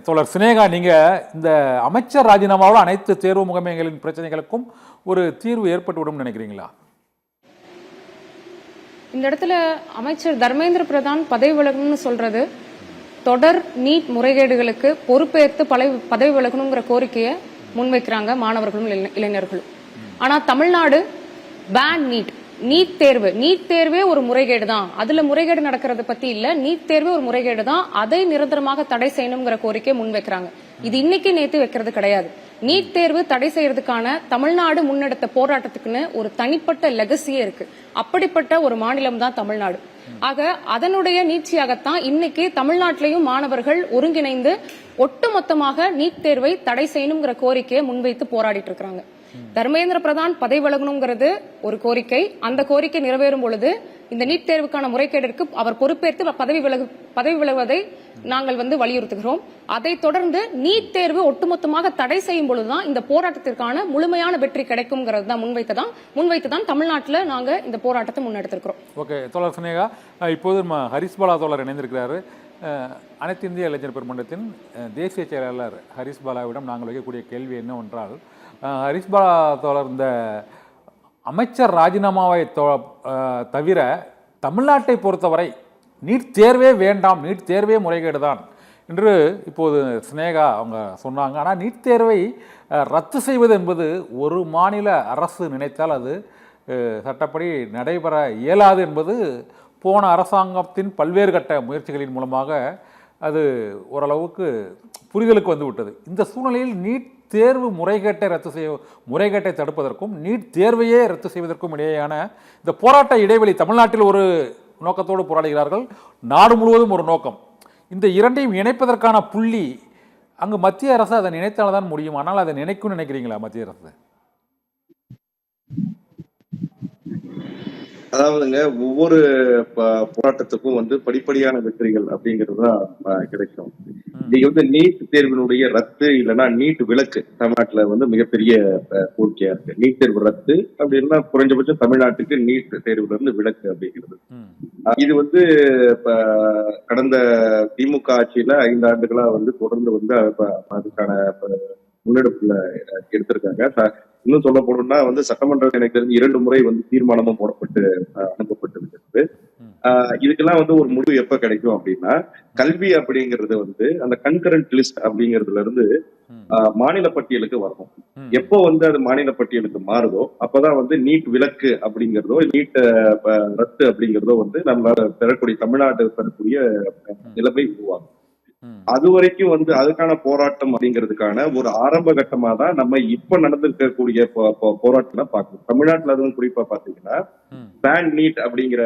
தோழர் சினேகா, நீங்கள் இந்த அமைச்சர் ராஜினாமாவில் அனைத்து தேர்வு முகமைகளின் பிரச்சனைகளுக்கும் ஒரு தீர்வு ஏற்பட்டுவிடும் நினைக்கிறீங்களா? இந்த இடத்துல அமைச்சர் தர்மேந்திர பிரதான் பதவி விலகணும்னு சொல்றது தொடர் நீட் முறைகேடுகளுக்கு பொறுப்பேற்று பதவி விலகணுங்கிற கோரிக்கையை முன்வைக்கிறாங்க மாணவர்களும் இளைஞர்களும். ஆனா தமிழ்நாடு பேன் நீட் தேர்வே ஒரு முறைகேடு தான், அதுல முறைகேடு நடக்கிறது பத்தி இல்ல, நீட் தேர்வே ஒரு முறைகேடு தான், அதை நிரந்தரமாக தடை செய்யணுங்கிற கோரிக்கையை முன்வைக்கிறாங்க. இது இன்னைக்கு நேத்து வைக்கிறது கிடையாது. நீட் தேர்வு தடை செய்யறதுக்கான தமிழ்நாடு முன்னெடுத்த போராட்டத்துக்குன்னு ஒரு தனிப்பட்ட லெகசியே இருக்கு. அப்படிப்பட்ட ஒரு மாநிலம் தான் தமிழ்நாடு. ஆக அதனுடைய நீட்சியாகத்தான் இன்னைக்கு தமிழ்நாட்டிலையும் மாணவர்கள் ஒருங்கிணைந்து ஒட்டுமொத்தமாக நீட் தேர்வை தடை செய்யணுங்கிற கோரிக்கையை முன்வைத்து போராடிட்டு இருக்காங்க. தர்மேந்திர பிரதான் பதவி விலகணுங்கிறது ஒரு கோரிக்கை. அந்த கோரிக்கை நிறைவேறும் பொழுது இந்த நீட் தேர்வுக்கான முறைகேட்டிற்கு அவர் பொறுப்பேற்று பதவி விலகுவதை நாங்கள் வலியுறுத்துகிறோம். அதை தொடர்ந்து நீட் தேர்வு ஒட்டுமொத்தமாக தடை செய்யும் பொழுதுதான் இந்த போராட்டத்திற்கான முழுமையான வெற்றி கிடைக்கும்ங்கிறது தான் முன்வைத்துதான் தமிழ்நாட்டில் நாங்க இந்த போராட்டத்தை முன்னெடுத்திருக்கிறோம். ஓகே தோழர் சினேகா, இப்போது ஹரிஸ் பாலா தோழர் இணைந்திருக்கிறாரு. அனைத்து இந்திய இளைஞர் பெருமன்றத்தின் தேசிய செயலாளர் ஹரிஸ் பாலாவிடம் நாங்கள் வைக்கக்கூடிய கேள்வி என்னவென்றால், ஹரிஸ் பாலா தோழர், இந்த அமைச்சர் ராஜினாமாவை தவிர தமிழ்நாட்டை பொறுத்தவரை நீட் தேர்வே வேண்டாம், நீட் தேர்வே முறைகேடு தான் என்று இப்போது சினேகா அவங்க சொன்னாங்க. ஆனால் நீட் தேர்வை ரத்து செய்வது என்பது ஒரு மாநில அரசு நினைத்தால் அது சட்டப்படி நடைபெற இயலாது என்பது போன அரசாங்கத்தின் பல்வேறு கட்ட முயற்சிகளின் மூலமாக அது ஓரளவுக்கு புரிதலுக்கு வந்து விட்டது. இந்த சூழ்நிலையில் நீட் தேர்வு முறைகேட்டை தடுப்பதற்கும் நீட் தேர்வையே ரத்து செய்வதற்கும் இடையேயான இந்த போராட்ட இடைவெளி, தமிழ்நாட்டில் ஒரு நோக்கத்தோடு போராடுகிறார்கள், நாடு முழுவதும் ஒரு நோக்கம். இந்த இரண்டையும் இணைப்பதற்கான புள்ளி அங்கு மத்திய அரசு அதை நினைத்தால்தான் முடியும். ஆனால் அதை நினைக்கிறீங்களா மத்திய அரசு? அதாவதுங்க, ஒவ்வொரு போராட்டத்துக்கும் படிப்படியான வெற்றிகள் அப்படிங்கிறது தான் கிடைக்கும். நீங்க நீட் தேர்வினுடைய ரத்து இல்லைன்னா நீட் விலக்கு தமிழ்நாட்டுல மிகப்பெரிய கோரிக்கையா இருக்கு. நீட் தேர்வு ரத்து அப்படின்னா குறைஞ்சபட்சம் தமிழ்நாட்டுக்கு நீட் தேர்வுல இருந்து விலக்கு அப்படிங்கிறது. இது கடந்த திமுக ஆட்சியில 5 ஆண்டுகளா தொடர்ந்து அதுக்கான முன்னெடுப்புல எடுத்திருக்காங்க. இன்னும் சொல்ல போனோம்னா சட்டமன்றம் எனக்கு தெரிஞ்சு 2 முறை தீர்மானமும் போடப்பட்டு அனுப்பப்பட்டிருக்கிறது. இதுக்கெல்லாம் ஒரு முடிவு எப்ப கிடைக்கும் அப்படின்னா, கல்வி அப்படிங்கிறது அந்த கன்கரண்ட் லிஸ்ட் அப்படிங்கிறதுல இருந்து மாநில பட்டியலுக்கு வரணும். எப்போ அது மாநில பட்டியலுக்கு மாறுதோ அப்பதான் நீட் விலக்கு அப்படிங்கிறதோ நீட் ரத்து அப்படிங்கிறதோ நம்மளால பெறக்கூடிய தமிழ்நாடு பெறக்கூடிய நிலைமை உருவாகும். அது வரைக்கும் அதுக்கான போராட்டம் அப்படிங்கிறதுக்கான ஒரு ஆரம்ப கட்டமா தான் நம்ம இப்ப நடந்திருக்கக்கூடிய போராட்டம் பார்க்கணும். தமிழ்நாட்டுல அதுவும் குறிப்பா பாத்தீங்கன்னா பேன் நீட் அப்படிங்கிற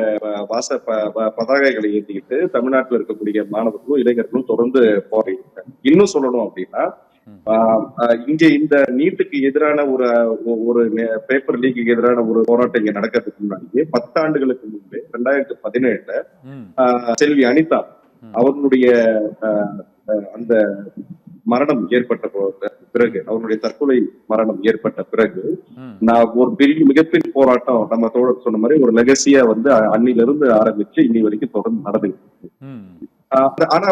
பதாகைகளை ஏற்றிக்கிட்டு தமிழ்நாட்டுல இருக்கக்கூடிய மாணவர்களும் இளைஞர்களும் தொடர்ந்து போராடிட்டு. இன்னும் சொல்லணும் அப்படின்னா, இங்க இந்த நீட்டுக்கு எதிரான ஒரு பேப்பர் லீக்கு எதிரான ஒரு போராட்டம் இங்க நடக்கிறதுக்கு முன்னாடியே 10 ஆண்டுகளுக்கு முன்பே 2017 செல்வி அனிதா அவர்களுடைய அந்த மரணம் ஏற்பட்ட பிறகு, அவருடைய தற்கொலை மரணம் ஏற்பட்ட பிறகு நான் ஒரு மிகப்பெரிய போராட்டம் நம்ம தோழர் சொன்ன மாதிரி ஒரு லெகசியா அன்னிலிருந்து ஆரம்பிச்சு இன்னி வரைக்கும் தொடர்ந்து நடந்துட்டு. ஆனா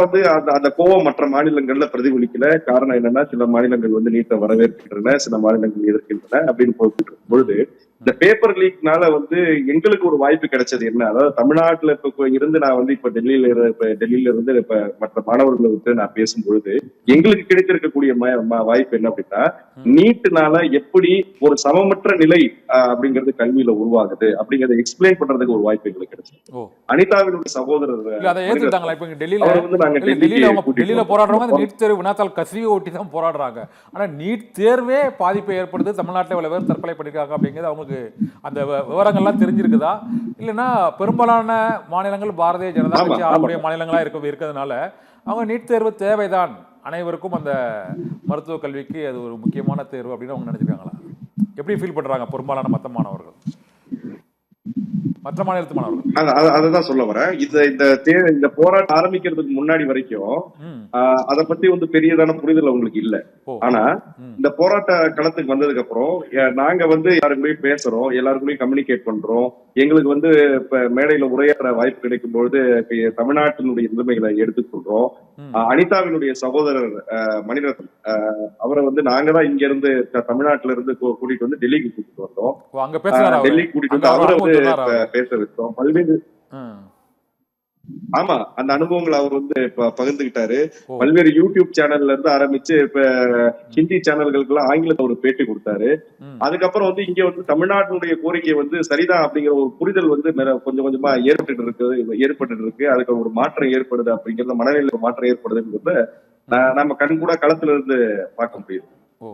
அந்த கோவம் மற்ற மாநிலங்கள்ல பிரதிபலிக்கல. காரணம் என்னன்னா, சில மாநிலங்கள் நீட்டை வரவேற்கின்றன, சில மாநிலங்கள் எதிர்க்கின்றன அப்படின்னு போயிட்டு இருக்கும் பொழுது இந்த பேப்பர் லீக்னால எங்களுக்கு ஒரு வாய்ப்பு கிடைச்சது என்ன, அதாவது தமிழ்நாட்டுல இருந்து நான் இப்ப டெல்லியில இருந்து இப்ப மற்ற மாணவர்களை நான் பேசும் பொழுது எங்களுக்கு கிடைத்திருக்கக்கூடிய வாய்ப்பு என்ன அப்படின்னா, நீட்டுனால எப்படி ஒரு சமமற்ற நிலை அப்படிங்கிறது கல்வியில உருவாகுது அப்படிங்கறத எக்ஸ்பிளைன் பண்றதுக்கு ஒரு வாய்ப்பு எங்களுக்கு கிடைச்சது. அனிதாவினுடைய சகோதரர் டெல்லியில போராடுறவங்க நீட் தேர்வு வினாத்தால் கசிவை ஒட்டி தான் போராடுறாங்க. ஆனா நீட் தேர்வே பாதிப்பை ஏற்படுது, தமிழ்நாட்டில் இவ்வளவு பேர் தற்கொலை பண்ணிருக்காங்க அப்படிங்கிறது அவங்களுக்கு அந்த விவரங்கள்லாம் தெரிஞ்சிருக்குதா? இல்லைன்னா பெரும்பாலான மாநிலங்கள் பாரதிய ஜனதா கட்சி ஆளக்கூடிய மாநிலங்களா இருக்கிறதுனால அவங்க நீட் தேர்வு தேவைதான், அனைவருக்கும் அந்த மருத்துவ கல்விக்கு அது ஒரு முக்கியமான தேர்வு அப்படின்னு அவங்க நினைச்சிருக்காங்களா? எப்படி ஃபீல் பண்றாங்க பெரும்பாலான மற்ற மாணவர்கள், மற்ற மாநிலத்து மாணவர்கள்? அததான் சொல்ல வரேன். இந்த போராட்டம் ஆரம்பிக்கிறதுக்கு முன்னாடி வரைக்கும் அத பத்தி பெரியதான புரிதல் அவங்களுக்கு இல்ல. ஆனா இந்த போராட்ட களத்துக்கு வந்ததுக்கு அப்புறம் நாங்க யாருக்குமே பேசுறோம், எல்லாருக்குமே கம்யூனிகேட் பண்றோம். எங்களுக்கு இப்ப மேடையில உரையாடுற வாய்ப்பு கிடைக்கும் பொழுது தமிழ்நாட்டினுடைய நிலைமைகளை எடுத்துக் கொள்றோம். அனிதாவினுடைய சகோதரர் மணிரத்னம், அவரை வந்து நாங்க தான் இங்க இருந்து தமிழ்நாட்டுல இருந்து கூட்டிட்டு வந்து டெல்லிக்கு கூட்டிட்டு வந்தோம். ஓ, அங்க பேசுறாரு அவரு. டெல்லிக்கு கூட்டிட்டு அங்க வந்து அவரை அவர் வந்து சொன்னாரா அவரு? பேச வச்சோம். பல்வேறு ம். ஆமா, அந்த அனுபவங்களை அவர் வந்து பகிர்ந்துகிட்டாரு. ஓ. பல்வேறு யூடியூப் சேனல்ல இருந்து ஆரம்பிச்சு இப்ப ஹிந்தி சேனல்களுக்கு எல்லாம் ஆங்கிலத்தை ஒரு பேட்டி கொடுத்தாரு. ம். அதுக்கப்புறம் வந்து இங்க வந்து தமிழ்நாட்டினுடைய கோரிக்கை வந்து சரிதான் அப்படிங்கிற ஒரு புரிதல் வந்து கொஞ்சம் கொஞ்சமா ஏற்பட்டு இருக்கு. அதுக்கு ஒரு மாற்றம் ஏற்படுது அப்படிங்கறது, மனநிலையில மாற்றம் ஏற்படுதுங்கிறத நம்ம கண் கூட களத்துல இருந்து பார்க்க முடியுது. ஓ.